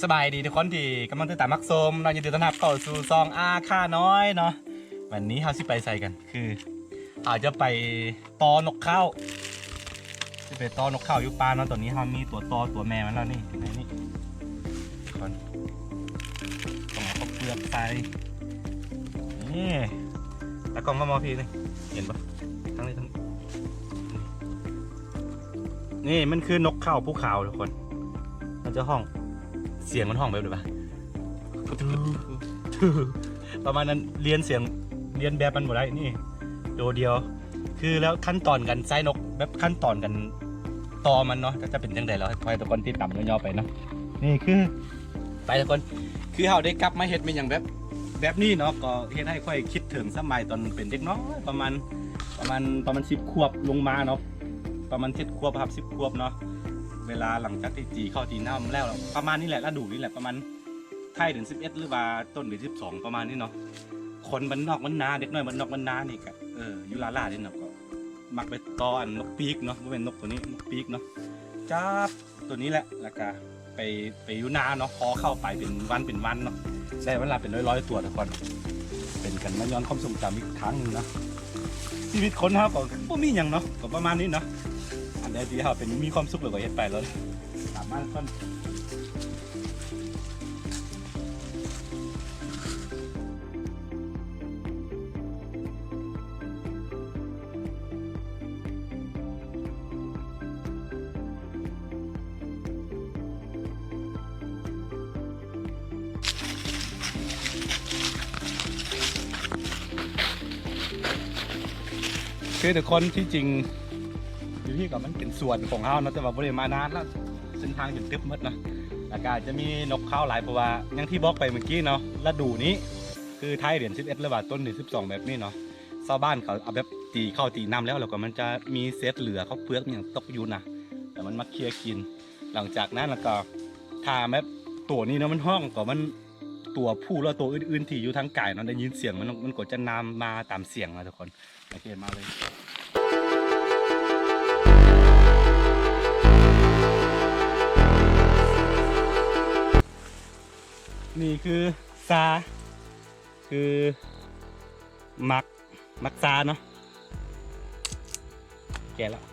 สบายดีทุกคนที่กำลังติดตามมักส้มเรายินดีต้อนรับเข้าสู่ซองอาค่าน้อยเนาะวันนี้เราสิไปใส่กันคืออาจจะไปตอนกข้าวจะไปตอนกข้าวอยู่ป่าเนาะตอนนี้เรามีตัวตอตัวแม่มันแล้วนี่อยู่ในนี้คนต้องเอาข้าวเปลือกใส่นี่แล้วกล้องก็มองพี่นี่เห็นปะทั้งนี้ทั้งนี่มันคือนกข้าวภูเขาทุกคนมันจะห้องเสียงมันห้องแบบไหนปะประมาณนั้นเรียนเสียงเรียนแบบมันหมดได้นี่ตัวเดียวคือแล้วขั้นตอนกันไส้นกแบบขั้นตอนกันตอมันเนาะจะเป็นยังไงเราให้ทุกคนที่ต่ำย่อๆไปเนาะนี่คือไปทุกคนคือเราได้กลับมาเฮ็ดเป็นอย่างแบบนี้เนาะก็เฮ็ดให้ค่อยคิดถึงสมัยตอนเป็นเด็กน้อยประมาณ10 ขวบลงมาเนาะประมาณ7 ขวบครับ10 ขวบเนาะเวลาหลังจากที่ตีเข้าตีน้ำแล้วประมาณนี้แหละฤดูนี้แหละประมาณไข่ถึง11หรือว่าต้นถึง12ประมาณนี้เนาะคนบ้านนอกบ้านนาเด็กน้อยบ้านนอกบ้านนานี่ก็อยู่ลาเนี่ยเนาะก็มักไปตอนนกปีกเนาะไม่เป็นนกตัวนี้นกปีกเนาะจับตัวนี้แหละแล้วก็ไปอยู่นาเนาะพอเข้าไปเป็นวันเนาะได้เวลาเป็นร้อยตัวทุกคนเป็นกันมาย้อนความทรงจำอีกครั้งนึงเนาะชีวิตคนเขาก็ไม่มีอย่างเนาะก็ประมาณนี้เนาะอันใดที่เขาเป็นมีความสุขเลยก็เห็นไปแล้วสามารถคนคือทุกคนที่จริงอยู่ที่กับมันเป็นส่วนของเขาเนาะแต่ว่าบริเวณมานานแล้วเส้นทางจนตึ๊บมดเนาะอากาศจะมีนกเข้าหลายเพราะว่าอย่างที่บอกไปเมื่อกี้เนาะฤดูนี้คือท้ายเดือน11หรือว่าต้นเดือน12แบบนี้เนาะชาวบ้านเขาเอาแบบตีเข้าตีน้ำแล้วก็มันจะมีเศษเหลือเขาเปลือกอย่างตกอยู่นะแต่มันมาเคลียร์กินหลังจากนั้นแล้วก็ถ้าแบบตัวนี้เนาะมันห้องก็มันตัวผู้แล้วตัวอื่นๆที่อยู่ทางไก่เนาะได้ยินเสียงมันก็จะนำมาตามเสียงนะทุกคนโอเคมาเลยนี่คือซาคือมักซาเนาะแก่แล้ว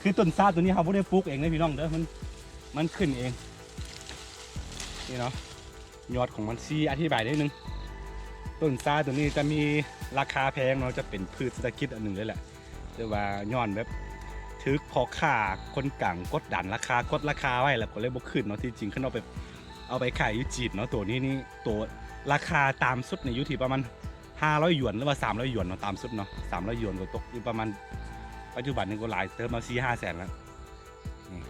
คือต้นซาตัวนี้เขาไม่ได้ปลูกเองนะพี่น้องเด้อมันขึ้นเองนี่เนาะยอดของมันซีอธิบายได้นึงต้นซาตัวนี้จะมีราคาแพงเนาะจะเป็นพืชเศรษฐกิจอันหนึ่งเลยแหละแต่ว่าย้อนแบบทึกพอค่าคนกลางกดดันราคาไว้แล้วก็เลยบกขึ้นเนาะที่จริงขึ้นเอาไปขายอยู่จีนเนาะตัวนี้นี่ตัวราคาตามสุดในอยู่ที่ประมาณ500 หยวนหรือว่า300 หยวนเนาะตามสุดเนาะ300 หยวนก็ตกอยู่ประมาณปัจจุบันนึงก็หลายเติมมา4-5 แสนแล้วนี่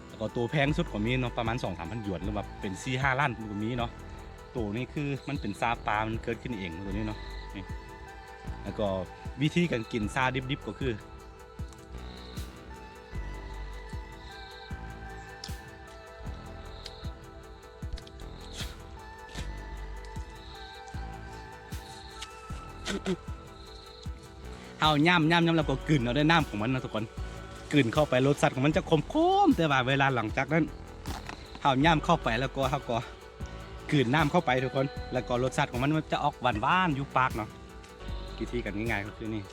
แล้วก็ตัวแพงสุดก็มีเนาะประมาณ 2-3 พัน หยวนหรือว่าเป็น4-5 ล้านก็มีเนาะตัวนี้คือมันเป็นซาปลามันเกิดขึ้นเองตัวนี้เนาะนี่แล้วก็วิธีการกินซาดิบๆก็คือเอาย่ำแล้วก็กลืนเอาด้วยน้ำของมันนะทุกคนกลืนเข้าไปรสชาติของมันจะคมแต่ว่าเวลาหลังจากนั้นเอาย่ำเข้าไปแล้วก็กลืนน้ำเข้าไปทุกคนแล้วก็รสชาติของมันจะออกหวานอยู่ปากเนาะวิธีกันง่ายๆก็คือนี่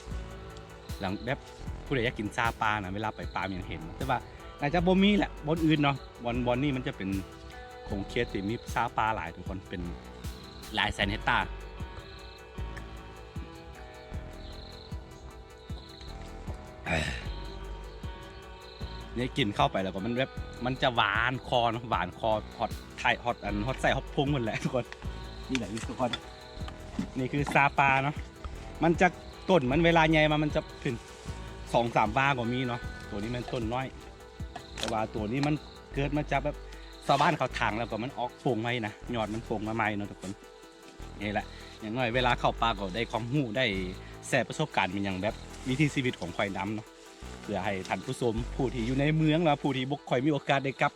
หลังแบบผู้ใดอยากกินซาปลานะเวลาไปปลาอย่างเห็นแต่ว่าอาจจะบ่มีแหละบนอื่นเนาะบนนี่มันจะเป็นของเคสที่มีซาปลาหลายทุกคนเป็นหลายแสนเฮกตาร์นี่กินเข้าไปแล้วก็มันแบบมันจะหวานคอเนาะหวานคอฮอตไทยฮอตฮอตใส่ฮอตพุงหมดแหละทุกคนนี่แหละทุกคนนี่คือซาปาเนาะมันจะต้นมันเวลาใหญ่มันจะถึง2-3 วาก็มีเนาะตัวนี้มันต้นน้อยแต่ว่าตัวนี้มันเกิดมาจากแบบชาวบ้านเขาถางแล้วก็มันออกโป่งไม้นะยอดมันโป่งมาใหม่เนาะทุกคนนี่แหละอย่างน้อยเวลาเข้าป่าก็ได้ความรู้ได้แชร์ประสบการณ์เป็นอย่างแบบวิถีชีวิตของควายดำเนาะเพื่อให้ท่านผู้ชมผู้ที่อยู่ในเมืองและผู้ที่บ่ค่อยมีโอกาสได้กลับ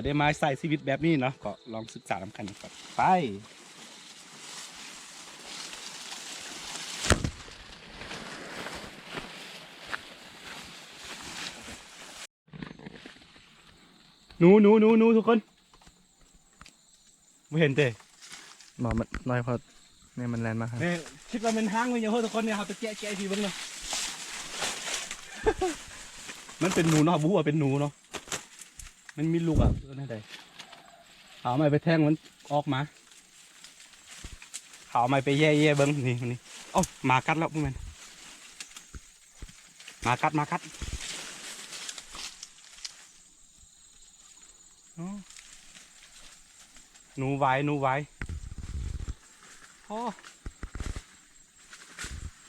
ได้มาใช้ชีวิตแบบนี้เนาะก็ลองศึกษานำกันก่อนไป หนูทุกคนไม่เห็นเต้ หมอมันน้อยพอเนี่ยมันแลนมากครับ เนี่ยคิดว่าเป็นห้างมันเยอะทุกคนเนี่ยเขาจะแกะทีบ้างเนาะ มันเป็นหนูเนาะบู๊ว่าเป็นหนูเนาะมันมีลูกอ่ะนั่นใดเอาไม้ไปแทงมันออกมาเอาไม้ไปแย่เบิ้งนี่เอ้ามากัดแล้วพวกมันมากัดอ๋อหนูไว้โอ้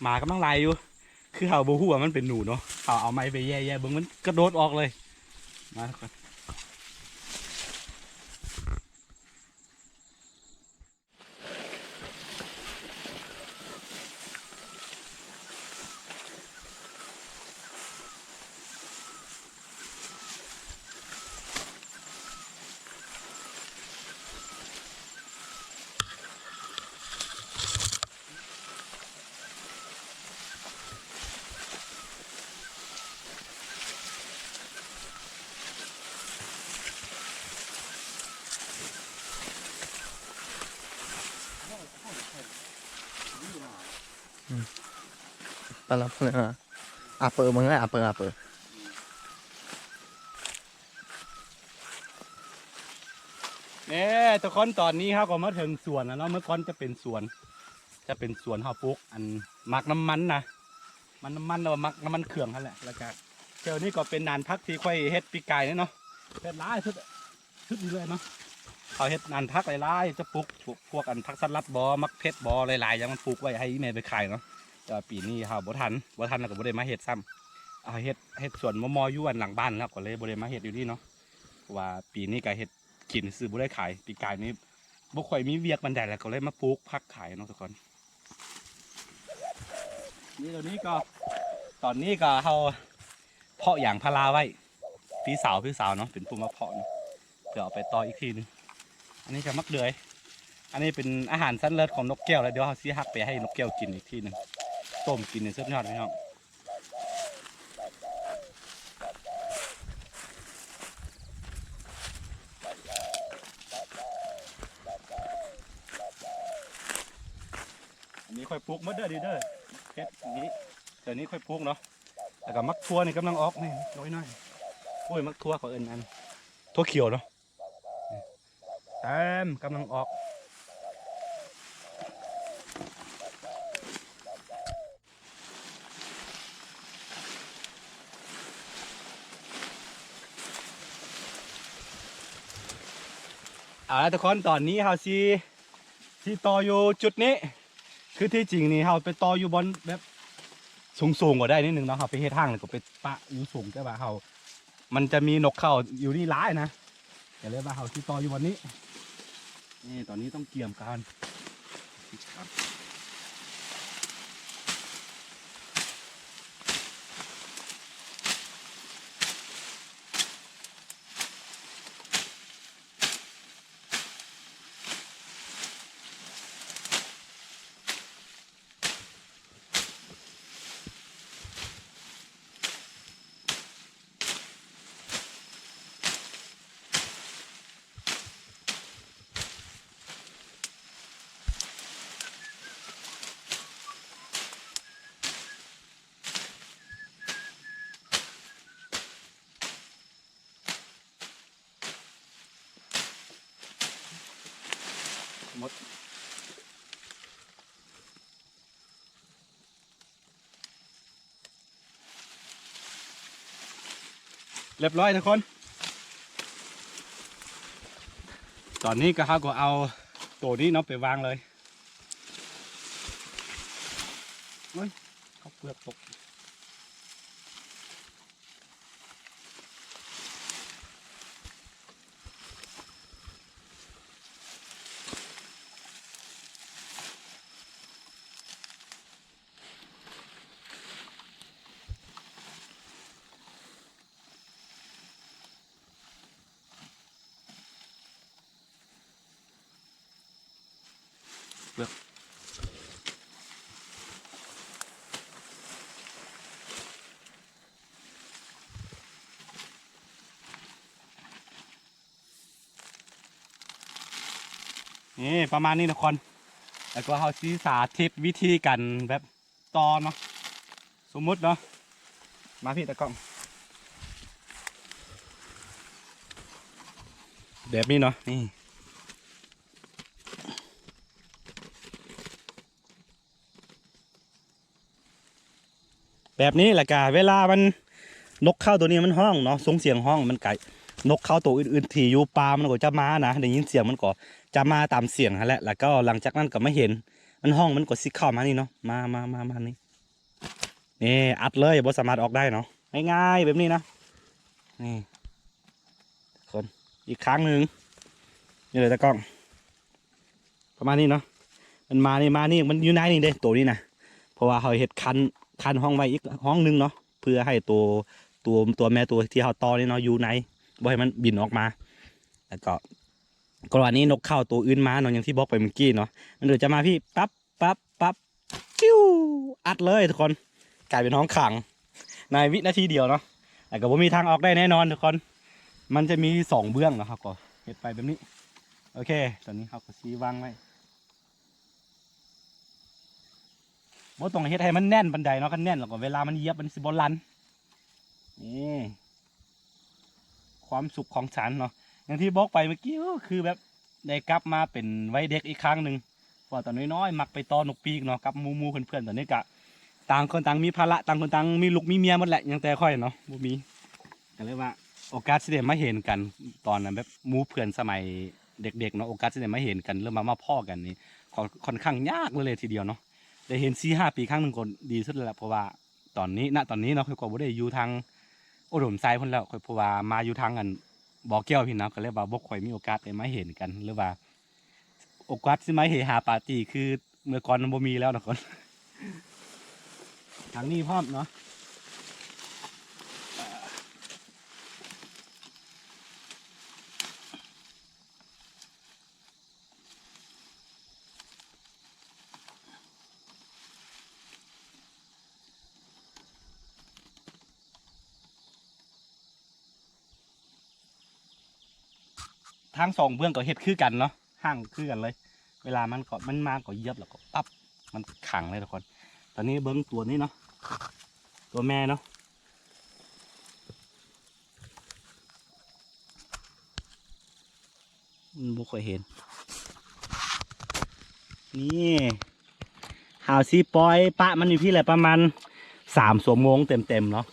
หมากำลังไล่อยู่คือเขาบู๊ว่ามันเป็นหนูเนาะเอาไม้ไปแย่เบิ้งมันกระโดดออกเลยมาทุกคนตอนรับเลยอ่ะเปิดมึงเลยเปิด เนี่ยทุกคนตอนนี้ครับก็มาถึงสวนแล้วเนาะเมื่อก่อนจะเป็นสวนข้าวปลูกอันมักน้ำมันนะมันน้ำมันเรามักน้ำมันเครื่องนั่นแหละแล้วก็เจ้านี่ก็เป็นนานพักที่ค่อยเฮ็ดปีกายเนี่ยเนาะเฮ็ดร้ายชุดนี้เลยเนาะเขาเฮ็ดนานพักหลายๆจะปลูกพวกอันพักสลัดบอมักเพชรบอหลายๆอย่างมันปลูกไว้ให้แม่ไปขายเนาะแต่ปีนี้เขาบ่ทันแล้วก็บ่ได้มาเฮ็ดซ้ำเอาเฮ็ดสวนมออยู่อันหลังบ้านแล้วก็เลยบ่ได้มาเฮ็ดอยู่นี่เนาะเพราะว่าปีนี้ก็เฮ็ดกินซื้อบ่ได้ขายปีกายนี้บ่ค่อยมีเวียกบันไดแล้วก็เลยมาปลูกพักขายเนาะทุกคนนี่ตอนนี้ก็เขาเพาะอย่างพาราไว้พี่สาวเนาะเป็นผู้มาเพาะเนาะเดี๋ยวเอาไปต่ออีกทีนึงอันนี้จะมักเดือยอันนี้เป็นอาหารชั้นเลิศของนกแก้วแล้วเดี๋ยวเขาซื้อหักไปให้นกแก้วกินอีกทีนึงต้มกินในสุดยอดพี่น้องอันนี้ค่อยปลูกมดเด้อดีเด้อเพชรนี้เดี๋ยวนี้ค่อยปลูกเนาะแล้วก็มักทั่วนี่กำลังออกนี่น้อยโอ้ยมักทั่วเขาเอิ้นอันทั่วเขียวเนาะเต็มกำลังออกเอาละทุกคนตอนนี้เฮาที่ต่ออยู่จุดนี้คือที่จริงนี่เฮาไปต่ออยู่บนแบบสูงกว่าได้นิดนึงเนาะเฮาไปเฮ็ดทางแล้วก็ไปปะอยู่สูงแต่ว่าเฮามันจะมีนกเข้าอยู่นี่ร้ายนะอย่าเลยว่าเฮาที่ต่ออยู่บนนี้นี่ตอนนี้ต้องเกี่ยมกันหมดเรียบร้อยทุกคนตอนนี้ก็เขาก็เอาตัวนี้เนาะไปวางเลยเฮ้ยเขาเปลือกตกเปลือก นี่ประมาณนี้ทุกคนแล้วก็เขาชี้สาธิตวิธีกันแบบตอเนาะสมมุติเนาะมาพี่ตะกล้องแบบนี้เนาะนี่แบบนี้แหละกะเวลามันนกเข้าตัวนี้มันห้องเนาะส่งเสียงห้องมันไก่นกเข้าตัวอื่นๆที่อยู่ป่ามันก็จะมานะได้ยินเสียงมันก็จะมาตามเสียงฮะแหละแล้วก็หลังจากนั้นก็ไม่เห็นมันห้องมันก็ซิเข้ามานี่เนาะมานี่นี่อัดเลยบ่สามารถออกได้เนาะง่ายๆแบบนี้นะนี่คนอีกครั้งหนึ่งนี่เลยตะกล้องประมาณนี้เนาะมันมานี่มันอยู่ไหนนี่เด้ตัวนี้นะเพราะว่าเขาเห็ดคันห้องไว้อีกห้องนึงเนาะเพื่อให้ตัวแม่ตัวที่เขาตอนี่เนาะอยู่ไหนบ่ให้มันบินออกมาแล้วก็กรณีนกเข้าตัวอื่นมาเนาะอย่างที่บอกไปเมื่อกี้เนาะมันเดี๋ยวจะมาพี่ปั๊บจิ้วอัดเลยทุกคนกลายเป็นห้องขังในวินาทีเดียวเนาะแต่ก็บ่มีทางออกได้แน่นอนทุกคนมันจะมี2 เบื้องนะครับก็เห็ดไปแบบนี้โอเคตอนนี้เขาก็ชี้วางไว้บ่ต้องเฮ็ดให้มันแน่นบันไดเนาะคันแน่นแล้วก็เวลามันเหยียบมันสิบ่ลั่นนี่ความสุขของฉันเนาะอย่างที่บอกไปเมื่อกี้ก็คือแบบได้กลับมาเป็นวัยเด็กอีกครั้งหนึ่งเพราะตอนน้อยๆมักไปตอนกปีกเนาะกับมูเพื่อนๆตอนนี้กะต่างคนต่างมีภาระต่างคนต่างมีลูกมีเมียหมดแหละยังแต่ค่อยเนาะบ่มีก็เลยว่าโอกาสที่ได้มาเห็นกันตอนนั้นแบบมูเพื่อนสมัยเด็กๆเนาะโอกาสที่ได้มาเห็นกันเริ่มมาพ่อกันนี่ค่อนข้างยากเลยทีเดียวเนาะได้เห็น4-5 ปีครั้งหนึ่งก็ดีสุดแล้วเพราะว่าตอนนี้เนาะค่อยก็บ่ได้อยู่ทางอุดมไซด์พุ่นแล้วค่อยเพราะว่ามาอยู่ทางกันบ่อแก้วพี่น้องก็เลยว่าบ่ค่อยมีโอกาสได้มาเห็นกันหรือว่าโอกาสที่มาเฮฮาปาร์ตี้คือเมื่อก่อนมันบ่มีแล้วนะคนทางนี้พร้อมเนาะทาง2 เบื้องก็เฮ็ดคือกันเนาะห่างคือกันเลยเวลามันมาก็เหยียบแล้วก็ปั๊บมันขังเลยทุกคนตอนนี้เบิ้งตัวนี้เนาะตัวแม่เนาะมันบ่ค่อยเห็นนี่หาวซีปอยปะมันอยู่ที่แหละประมาณ3 ชั่วโมงเต็มเนาะ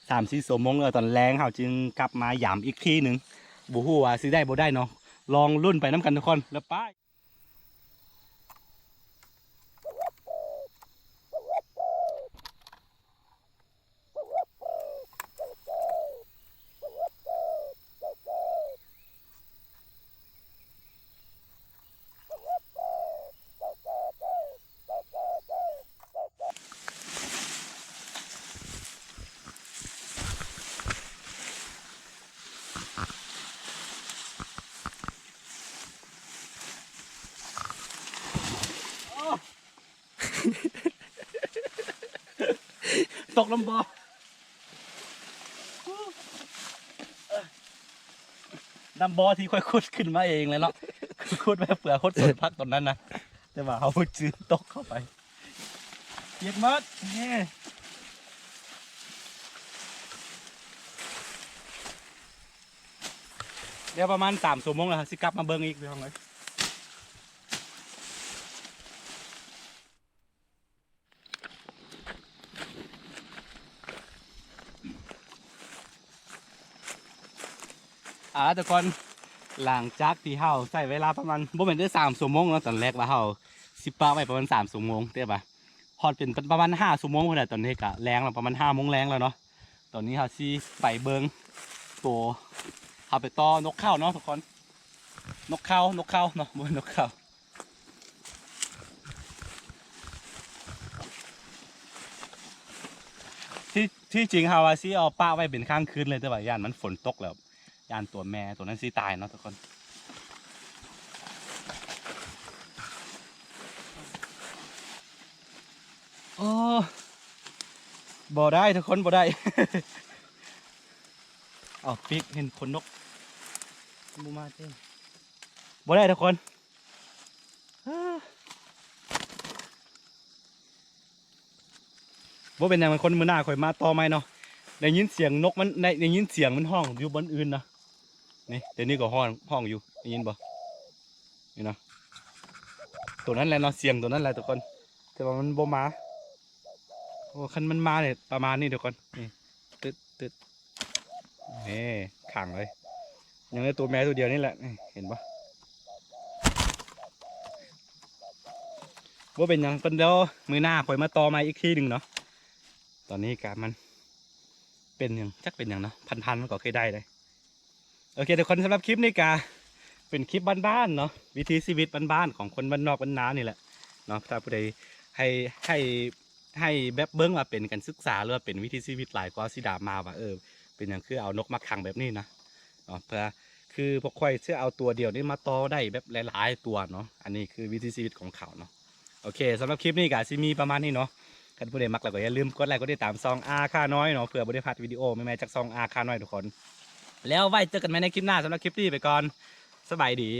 3-4 ชั่วโมงแล้วตอนแรงเขาจึงกลับมาหยามอีกทีหนึ่งบูฮู้ว่าซื้อได้บ่ได้เนาะลองรุ่นไปน้ำกันทุกคนแล้วป้ายตกลำบากลำบอที่ค่อยขุดขึ้นมาเองเลยเนาะขุดแบบเปลือกขุดส่วนพักตอนนั้นนะแต่ว่าเขาจืดตกเข้าไปเย็บมัดนี่เดี๋ยวประมาณ3 ชั่วโมงแล้วสิกลับมาเบิ้งอีกพี่น้องเลยทุกคนหลังจากที่เฮาใส่เวลาประมาณบ่เป็นได้3 ชั่วโมงแล้วตอนแรกว่าเฮาสิปาไว้ประมาณ3 ชั่วโมงเด้ป่ะพอดเป็นประมาณ5 ชั่วโมงพอดีตอนนี้กะแรงแล้วประมาณ5 โมงแรงแล้วเนาะตอนนี้เฮาสิไปเบิ้งตัวเฮาไปต่อนกเข้าเนาะทุกคนนกเข้าเนาะบนนกเข้าที่จริงเฮาว่าสิเอาป้าไว้เป็นข้างคืนเลยแต่ว่าย่านมันฝนตกแล้วย่านตัวแม่ตัวนั้นสิตายเนาะทุกคนโอ้บ่ได้ทุกคนบ่ได้ เอาปิกเห็นขนนกบูมาเต้บ่ได้ทุกคน ว่าเป็นอย่างมันคนมือหน้าข่อยมาต่อไหมเนาะได้ยินเสียงนกมันได้ยินเสียงมันห้องอยู่บนอื่นนะนี่เดี๋ยวนี้ก็ห้องอยู่ได้ยินบ่นี่เนาะตัวนั้นแหละเนาะเสียงตัวนั้นแหละทุกคนแต่ว่ามันโบมาโอ้คันมันมาเนี่ยประมาณนี้ทุกคนนี่ตึดนี่ขังเลยยังได้ตัวแม่ตัวเดียวนี่แหละนี่เห็นปะว่าเป็นอย่างเป็นเดียวมือหน้าข่อยมาต่อมาอีกทีหนึ่งเนาะตอนนี้การมันเป็นอย่างจักเป็นอย่างเนาะพันมันก็เคยได้เลยโอเคทุกคนสำหรับคลิปนี้กาเป็นคลิปบ้านๆเนาะวิถีชีวิตบ้านๆของคนบ้านนอกบ้านนานี่แหละเนาะถ้าผู้ใดให้แบบเบิ้งมาเป็นการศึกษาหรือว่าเป็นวิถีชีวิตหลายกว่าสิดามาว่าเป็นอย่างคือเอานกมาขังแบบนี้นะเนาะเพื่อคือพวกควายเชื่อเอาตัวเดียวนี่มาต่อได้แบบหลายๆตัวเนาะอันนี้คือวิถีชีวิตของเขาเนาะโอเคสำหรับคลิปนี้กาซิมีประมาณนี้เนาะกันผู้ใดมักแล้วก็อย่าลืมกดไลค์กดติดตามซองอาค่าน้อยเนาะเพื่อบ่ได้พลาดวิดีโอใหม่ๆจากซองอาค่าน้อยทุกคนแล้วไว้เจอกันใหม่ในคลิปหน้าสำหรับคลิปนี้ไปก่อนสบายดี